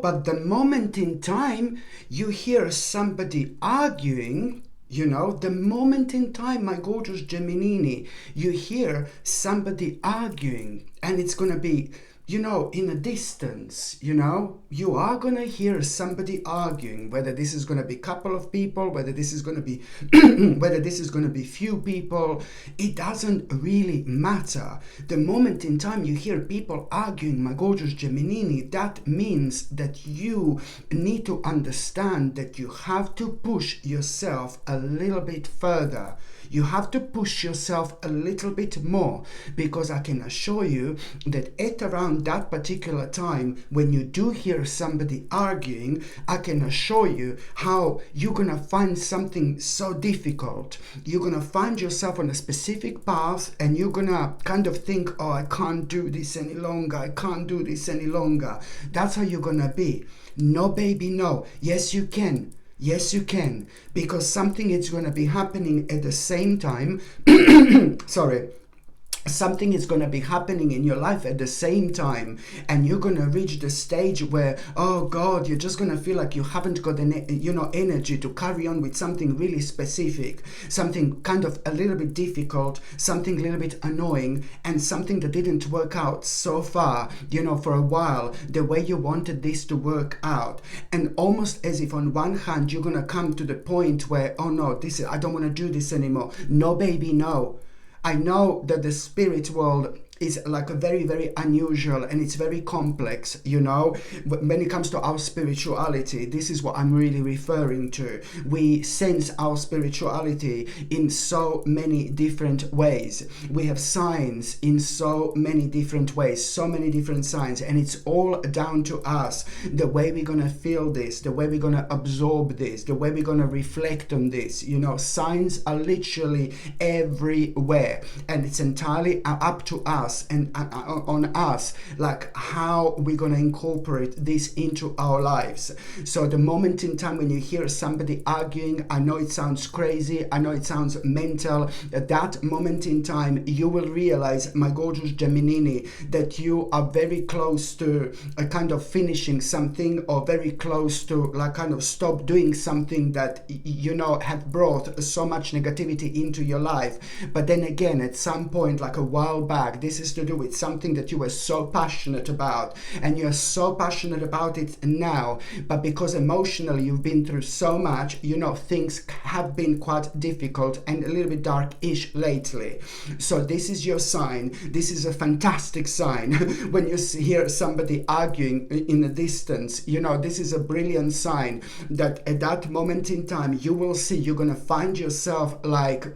but the moment in time you hear somebody arguing, the moment in time, my gorgeous Gemini, you hear somebody arguing, and it's going to be, in a distance, you are going to hear somebody arguing, whether this is going to be a couple of people, whether this is going to be, whether this is going to be few people, it doesn't really matter. The moment in time you hear people arguing, my gorgeous Gemini, that means that you need to understand that you have to push yourself a little bit further. You have to push yourself a little bit more, because I can assure you that at around that particular time, when you do hear somebody arguing, I can assure you how you're going to find something so difficult. You're going to find yourself on a specific path, and you're going to kind of think, oh, I can't do this any longer. I can't do this any longer. That's how you're going to be. No, baby, no. Yes, you can. Yes, you can, because something is going to be happening at the same time. Sorry. Something is going to be happening in your life at the same time, and you're going to reach the stage where, oh God, you're just going to feel like you haven't got energy to carry on with something really specific, something kind of a little bit difficult, something a little bit annoying, and something that didn't work out so far, for a while, the way you wanted this to work out. And almost as if on one hand you're going to come to the point where, oh no, I don't want to do this anymore. No, baby, no. I know that the spirit world is like a very, very unusual, and it's very complex, when it comes to our spirituality. This is what I'm really referring to. We sense our spirituality in so many different ways. We have signs in so many different ways, so many different signs, and it's all down to us, the way we're going to feel this, the way we're going to absorb this, the way we're going to reflect on this. Signs are literally everywhere, and it's entirely up to us and on us, like how we're going to incorporate this into our lives. So the moment in time when you hear somebody arguing, I know it sounds crazy, I know it sounds mental, at that moment in time you will realize, my gorgeous Gemini, that you are very close to a kind of finishing something, or very close to like kind of stop doing something that have brought so much negativity into your life. But then again, at some point, like a while back, this is to do with something that you were so passionate about, and you're so passionate about it now, but because emotionally you've been through so much, things have been quite difficult and a little bit dark-ish lately. So this is your sign. This is a fantastic sign. When you hear somebody arguing in the distance, this is a brilliant sign that at that moment in time you will see, you're going to find yourself like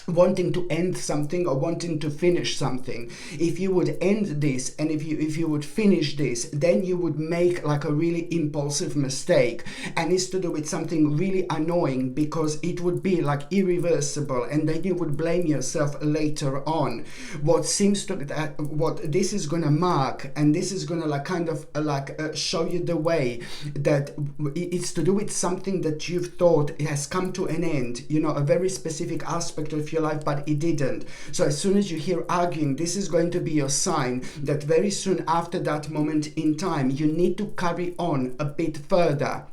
wanting to end something or wanting to finish something. If you would end this, and if you would finish this, then you would make like a really impulsive mistake, and it's to do with something really annoying, because it would be like irreversible, and then you would blame yourself later on. What this is going to mark, and this is going to like kind of show you the way that it's to do with something that you've thought it has come to an end, a very specific aspect of your life, but it didn't. So as soon as you hear arguing, this is going to be your sign that very soon after that moment in time, you need to carry on a bit further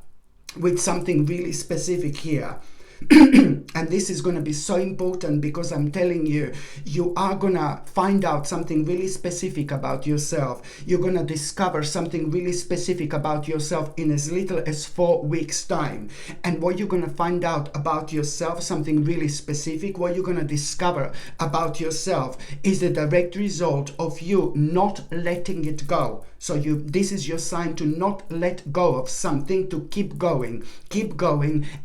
with something really specific here. And this is going to be so important, because I'm telling you, you are going to find out something really specific about yourself. You're going to discover something really specific about yourself in as little as 4 weeks' time. And what you're going to find out about yourself, something really specific, what you're going to discover about yourself is the direct result of you not letting it go. So this is your sign to not let go of something, to keep going,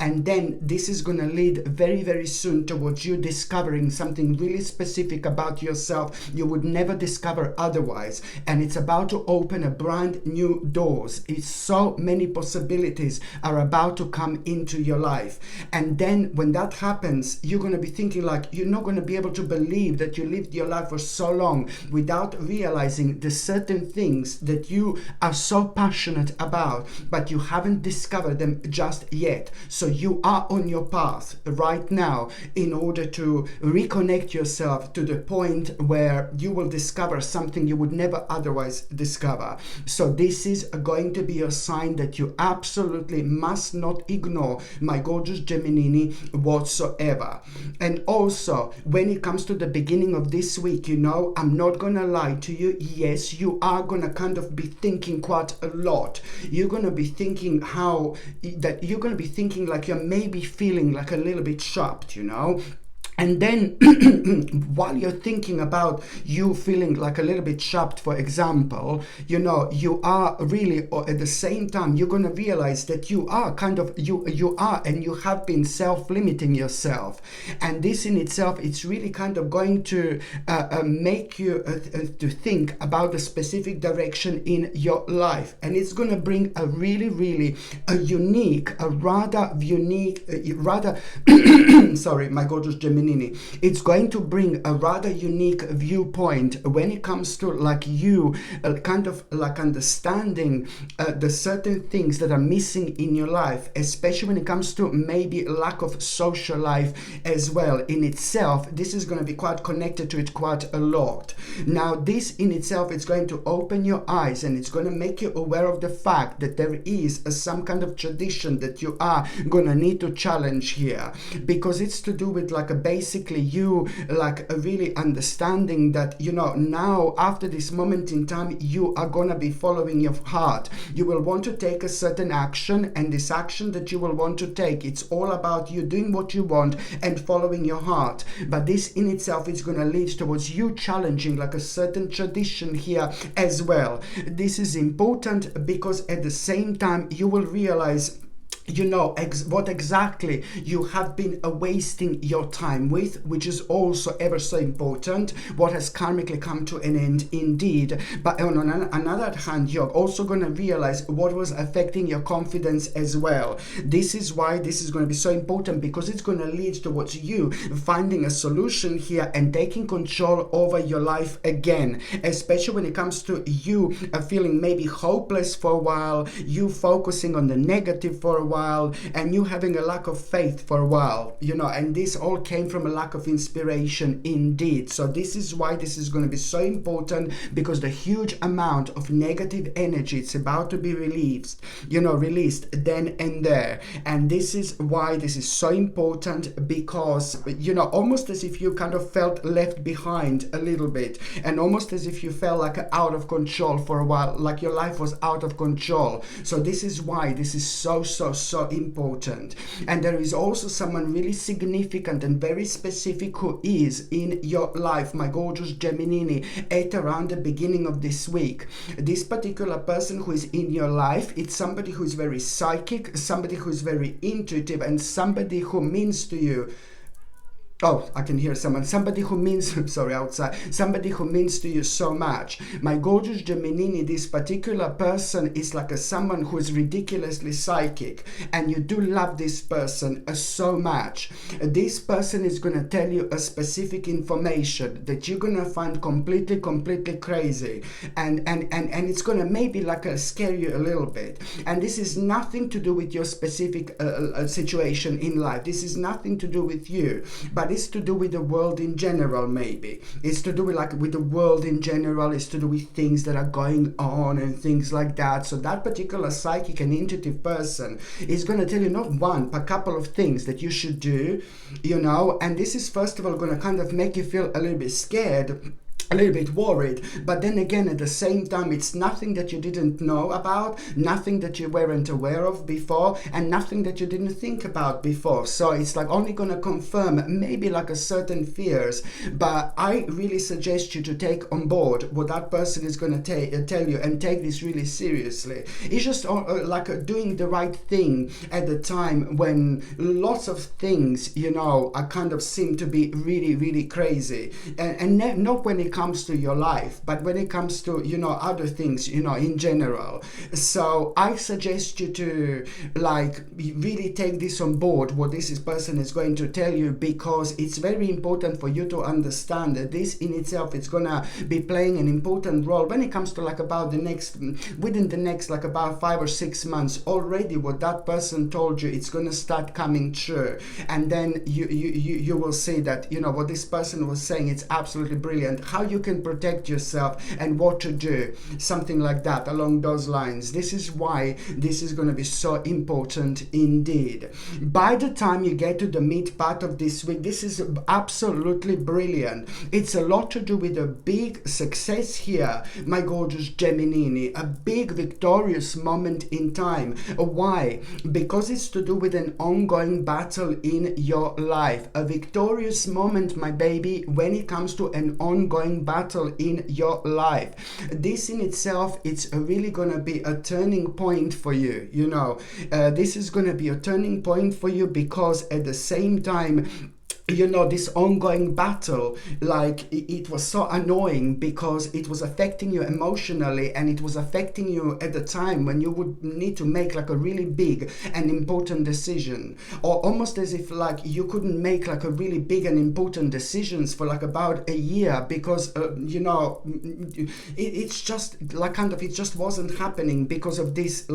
and then this is going to lead very, very soon towards you discovering something really specific about yourself you would never discover otherwise. And it's about to open a brand new doors. It's so many possibilities are about to come into your life. And then when that happens, you're going to be thinking like, you're not going to be able to believe that you lived your life for so long without realizing the certain things that you are so passionate about, but you haven't discovered them just yet. So you are on your path right now in order to reconnect yourself to the point where you will discover something you would never otherwise discover. So this is going to be a sign that you absolutely must not ignore, my gorgeous Gemini, whatsoever. And also, when it comes to the beginning of this week, I'm not gonna lie to you. Yes, you are gonna kind of be thinking quite a lot. You're gonna be thinking you're gonna be thinking like you're maybe feeling like a little bit shocked, And then while you're thinking about you feeling like a little bit shocked, for example, you are really, or at the same time, you're going to realize that you are you are and you have been self-limiting yourself. And this in itself, it's really kind of going to make you to think about the specific direction in your life. And it's going to bring a really, really rather unique, sorry, my gorgeous Gemini. It's going to bring a rather unique viewpoint when it comes to like you kind of like understanding the certain things that are missing in your life, especially when it comes to maybe lack of social life as well. In itself, this is going to be quite connected to it quite a lot. Now, this in itself is going to open your eyes, and it's going to make you aware of the fact that there is some kind of tradition that you are going to need to challenge here, because it's to do with like basically you like really understanding that now after this moment in time you are gonna be following your heart. You will want to take a certain action, and this action that you will want to take, it's all about you doing what you want and following your heart. But this in itself is going to lead towards you challenging like a certain tradition here as well. This is important because at the same time you will realize what exactly you have been wasting your time with, which is also ever so important, what has karmically come to an end indeed. But on another hand, you're also going to realize what was affecting your confidence as well. This is why this is going to be so important, because it's going to lead towards you finding a solution here and taking control over your life again, especially when it comes to you feeling maybe hopeless for a while, you focusing on the negative for a while, and you having a lack of faith for a while, and this all came from a lack of inspiration indeed. So this is why this is going to be so important, because the huge amount of negative energy it's about to be released then and there. And this is why this is so important, because almost as if you kind of felt left behind a little bit, and almost as if you felt like out of control for a while, like your life was out of control. So this is why this is so important. And there is also someone really significant and very specific who is in your life, my gorgeous Gemini, at around the beginning of this week. This particular person who is in your life, it's somebody who is very psychic, somebody who is very intuitive, and somebody who means to you, oh, I can hear someone. Somebody who means, outside. Somebody who means to you so much. My gorgeous Gemini, this particular person is like someone who is ridiculously psychic, and you do love this person so much. This person is going to tell you a specific information that you're going to find completely crazy, and it's going to maybe scare you a little bit. And this is nothing to do with your specific situation in life. This is nothing to do with you, but it's to do with the world in general. Maybe it's to do with the world in general. It's to do with things that are going on and things like that. So that particular psychic and intuitive person is going to tell you not one but a couple of things that you should do, and this is first of all going to kind of make you feel a little bit scared, a little bit worried, but then again at the same time it's nothing that you didn't know about, nothing that you weren't aware of before, and nothing that you didn't think about before. So it's only going to confirm maybe a certain fears, but I really suggest you to take on board what that person is going to tell you, and take this really seriously. It's just doing the right thing at the time when lots of things are kind of seem to be really crazy, and not when it comes to your life, but when it comes to, other things, in general. So I suggest you to like really take this on board, what this person is going to tell you, because it's very important for you to understand that this in itself is gonna be playing an important role when it comes to like about within the next like about 5 or 6 months. Already what that person told you, it's gonna start coming true, and then you will see that what this person was saying, it's absolutely brilliant. How you can protect yourself and what to do, something like that along those lines. This is why this is going to be so important indeed. By the time you get to the mid part of this week, this is absolutely brilliant. It's a lot to do with a big success here, my gorgeous Gemini, a big victorious moment in time. Why? Because it's to do with an ongoing battle in your life. A victorious moment, my baby, when it comes to an ongoing battle in your life. This in itself, it's really gonna be a turning point for you. This is gonna be a turning point for you, because at the same time, this ongoing battle, like it was so annoying because it was affecting you emotionally, and it was affecting you at the time when you would need to make like a really big and important decision, or almost as if like you couldn't make like a really big and important decisions for like about a year, because it's just like it just wasn't happening because of this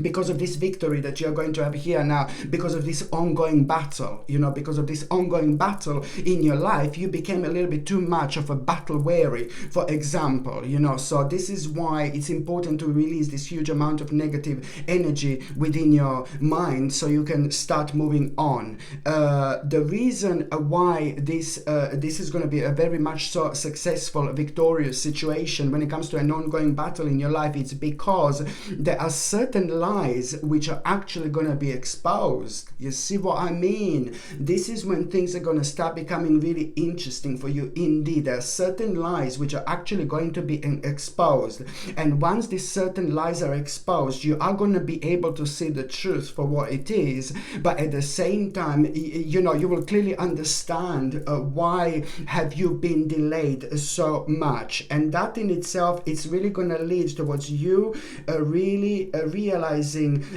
because of this victory that you're going to have here now, because of this ongoing battle, because of this ongoing battle in your life, you became a little bit too much of a battle weary, for example, so this is why it's important to release this huge amount of negative energy within your mind so you can start moving on. The reason why this is going to be a very much so successful, victorious situation when it comes to an ongoing battle in your life, it's because there are certain lies which are actually going to be exposed. You see what I mean? This is when things are going to start becoming really interesting for you indeed. There are certain lies which are actually going to be exposed, and once these certain lies are exposed, you are going to be able to see the truth for what it is, but at the same time, you will clearly understand why have you been delayed so much, and that in itself, it's really going to lead towards you really realizing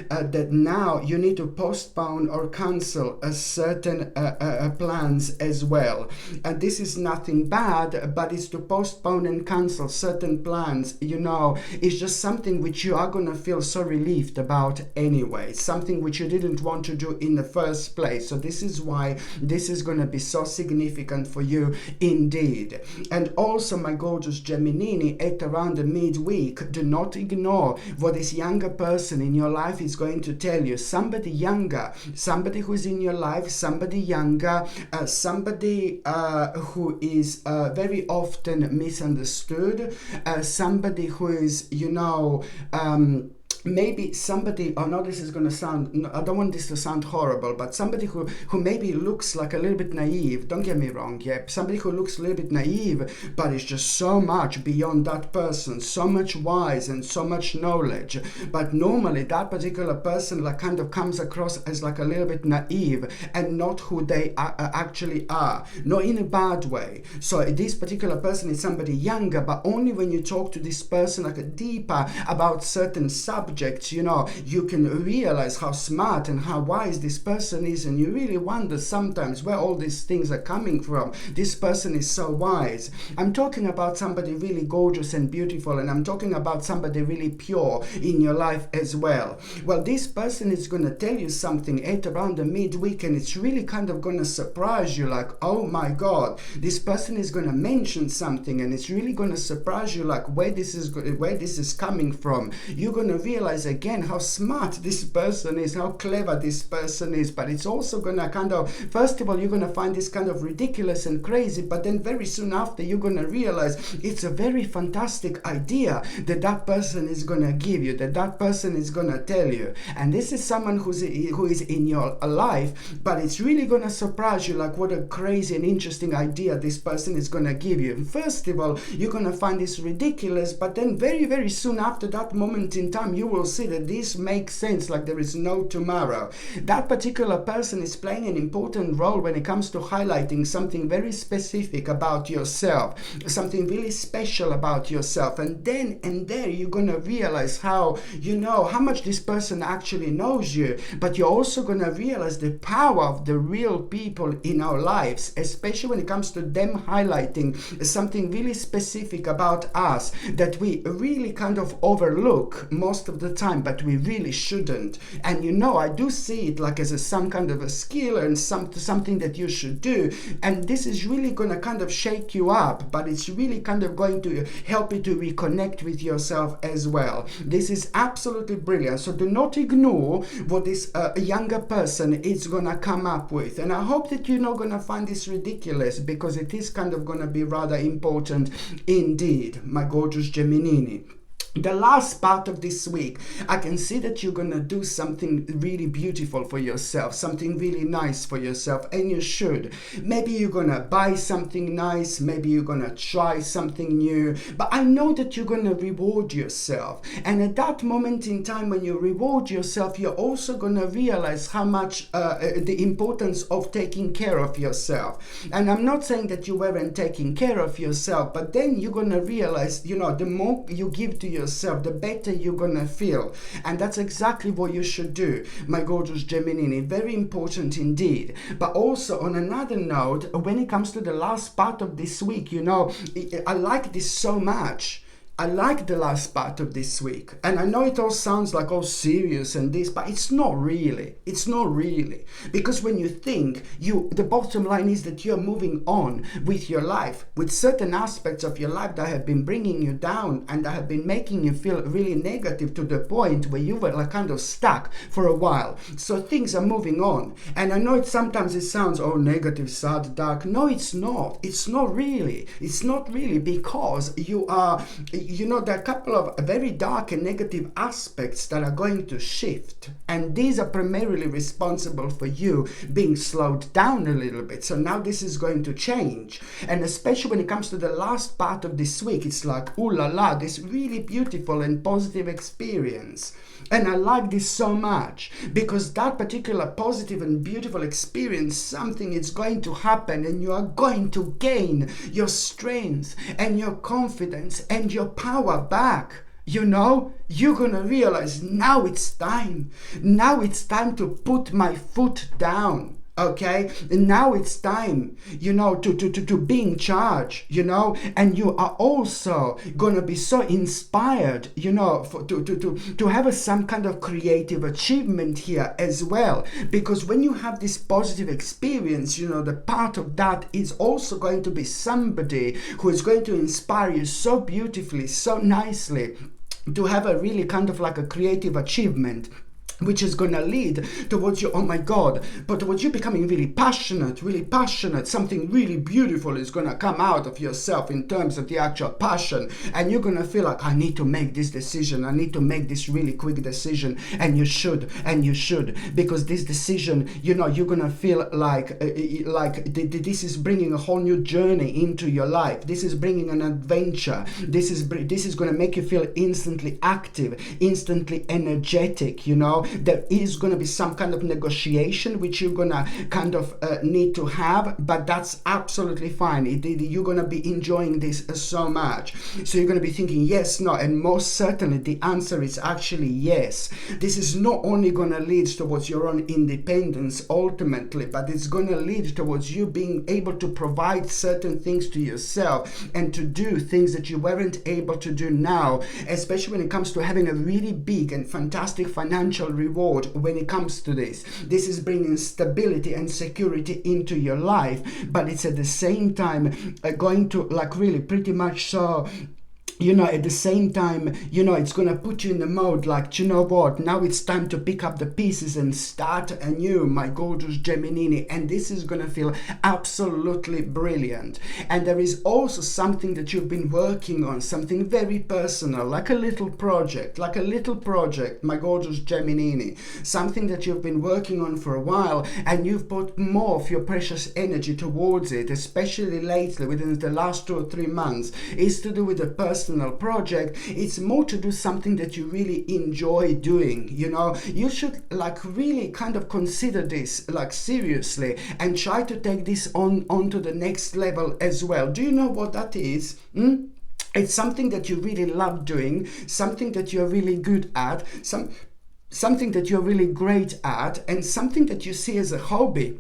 that now you need to postpone or cancel a certain plans as well. And this is nothing bad, but it's to postpone and cancel certain plans. It's just something which you are going to feel so relieved about anyway, something which you didn't want to do in the first place. So this is why this is going to be so significant for you indeed. And also, my gorgeous Gemini, at around the midweek, do not ignore what this younger person in your life is going to tell you. Somebody younger, somebody who's in your life, somebody younger, somebody who is very often misunderstood, somebody who is, maybe somebody, this is going to sound, I don't want this to sound horrible, but somebody who maybe looks like a little bit naive, don't get me wrong, somebody who looks a little bit naive, but is just so much beyond that person, so much wise and so much knowledge. But normally that particular person kind of comes across as like a little bit naive and not who they actually are, not in a bad way. So this particular person is somebody younger, but only when you talk to this person like deeper about certain subjects, you can realize how smart and how wise this person is, and you really wonder sometimes where all these things are coming from. This person is so wise. I'm talking about somebody really gorgeous and beautiful, and I'm talking about somebody really pure in your life as well. Well, this person is going to tell you something at around the midweek, and it's really kind of going to surprise you, like, oh my God, this person is going to mention something, and it's really going to surprise you, like where this is coming from. You're going to realize again how smart this person is, how clever this person is, but it's also going to kind of, first of all, you're going to find this kind of ridiculous and crazy, but then very soon after you're going to realize it's a very fantastic idea that person is going to give you, that person is going to tell you. And this is someone who is in your life, but it's really going to surprise you, like what a crazy and interesting idea this person is going to give you. First of all, you're going to find this ridiculous, but then very, very soon after that moment in time, you will see that this makes sense like there is no tomorrow. That particular person is playing an important role when it comes to highlighting something very specific about yourself, something really special about yourself. And then and there you're going to realize how much this person actually knows you, but you're also going to realize the power of the real people in our lives, especially when it comes to them highlighting something really specific about us that we really kind of overlook most of the time, but we really shouldn't. And I do see it like as some kind of a skill and something that you should do, and this is really going to kind of shake you up, but it's really kind of going to help you to reconnect with yourself as well. This is absolutely brilliant. So do not ignore what this younger person is going to come up with, and I hope that you're not going to find this ridiculous, because it is kind of going to be rather important indeed, my gorgeous Gemini. The last part of this week, I can see that you're going to do something really beautiful for yourself, something really nice for yourself, and you should. Maybe you're going to buy something nice, maybe you're going to try something new, but I know that you're going to reward yourself. And at that moment in time when you reward yourself, you're also going to realize how much the importance of taking care of yourself. And I'm not saying that you weren't taking care of yourself, but then you're going to realize, the more you give to yourself, the better you're gonna feel. And that's exactly what you should do, my gorgeous Gemini. Very important indeed. But also on another note, when it comes to the last part of this week, I like this so much. I like the last part of this week, and I know it all sounds like all serious and this, but it's not really. It's not really, because when you think, the bottom line is that you're moving on with your life, with certain aspects of your life that have been bringing you down and that have been making you feel really negative to the point where you were like kind of stuck for a while. So things are moving on, and I know sometimes it sounds negative, sad, dark. No, it's not. It's not really. It's not really, because you are. There are a couple of very dark and negative aspects that are going to shift, and these are primarily responsible for you being slowed down a little bit. So now this is going to change, and especially when it comes to the last part of this week, it's like, ooh la la, this really beautiful and positive experience. And I like this so much, because that particular positive and beautiful experience, something is going to happen, and you are going to gain your strength and your confidence and your power back. You're going to realize now it's time. Now it's time to put my foot down. Okay, and now it's time, to be in charge, and you are also gonna be so inspired, to have some kind of creative achievement here as well, because when you have this positive experience, the part of that is also going to be somebody who is going to inspire you so beautifully, so nicely, to have a really kind of like a creative achievement, which is going to lead towards you, oh my God, but towards you becoming really passionate, something really beautiful is going to come out of yourself in terms of the actual passion, and you're going to feel like, I need to make this decision, I need to make this really quick decision, and you should, because this decision, you're going to feel like this is bringing a whole new journey into your life, this is bringing an adventure, this is going to make you feel instantly active, instantly energetic, There is going to be some kind of negotiation which you're going to kind of need to have, but that's absolutely fine. You're going to be enjoying this so much. So you're going to be thinking yes, no, and most certainly the answer is actually yes. This is not only going to lead towards your own independence ultimately, but it's going to lead towards you being able to provide certain things to yourself and to do things that you weren't able to do now, especially when it comes to having a really big and fantastic financial reward. When it comes to this is bringing stability and security into your life, but it's at the same time going to like really pretty much so at the same time, it's going to put you in the mode like, now it's time to pick up the pieces and start anew, my gorgeous Gemini. And this is going to feel absolutely brilliant. And there is also something that you've been working on, something very personal, like a little project, my gorgeous Gemini. Something that you've been working on for a while, and you've put more of your precious energy towards it, especially lately, within the last 2 or 3 months, is to do with a person personal project. It's more to do something that you really enjoy doing. You know, you should like really kind of consider this like seriously and try to take this on to the next level as well. Do you know what that is? It's something that you really love doing, something that you're really good at, something that you're really great at, and something that you see as a hobby,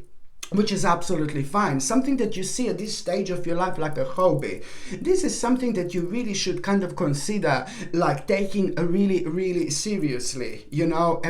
which is absolutely fine. Something that you see at this stage of your life like a hobby. This is something that you really should kind of consider like taking really seriously, you know,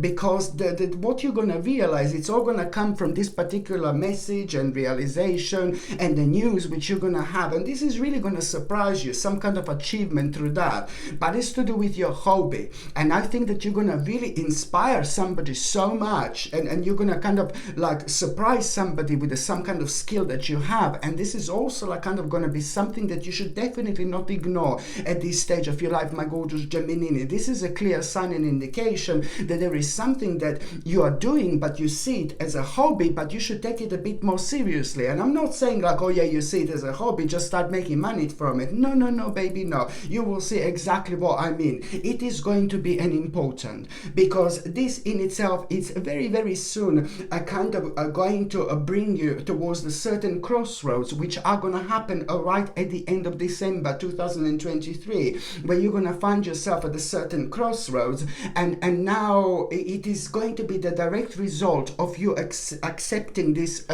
because what you're gonna realize, it's all gonna come from this particular message and realization and the news which you're gonna have, and this is really gonna surprise you, some kind of achievement through that. But it's to do with your hobby, and I think that you're gonna really inspire somebody so much, and you're gonna kind of like surprise somebody with some kind of skill that you have. And this is also like kind of going to be something that you should definitely not ignore at this stage of your life, my gorgeous Gemini. This is a clear sign and indication that there is something that you are doing, but you see it as a hobby, but you should take it a bit more seriously. And I'm not saying like, oh yeah, you see it as a hobby, just start making money from it. No, baby, no. You will see exactly what I mean. It is going to be an important, because this in itself is very soon a kind of going to bring you towards the certain crossroads which are going to happen right at the end of December 2023, where you're going to find yourself at a certain crossroads, and now it is going to be the direct result of you accepting this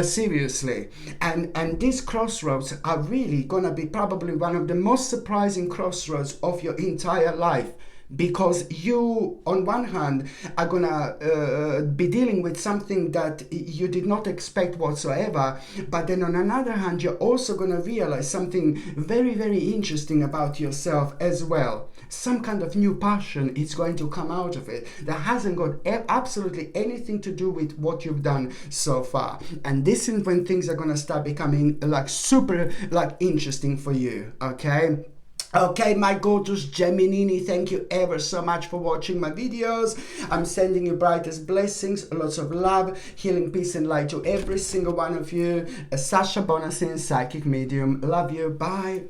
seriously. And these crossroads are really going to be probably one of the most surprising crossroads of your entire life, because you on one hand are gonna be dealing with something that you did not expect whatsoever, but then on another hand you're also gonna realize something very interesting about yourself as well. Some kind of new passion is going to come out of it that hasn't got absolutely anything to do with what you've done so far. And this is when things are gonna start becoming like super like interesting for you. Okay, my gorgeous Gemini, thank you ever so much for watching my videos. I'm sending you brightest blessings, lots of love, healing, peace and light to every single one of you. Sasha Bonasin, psychic medium. Love you. Bye.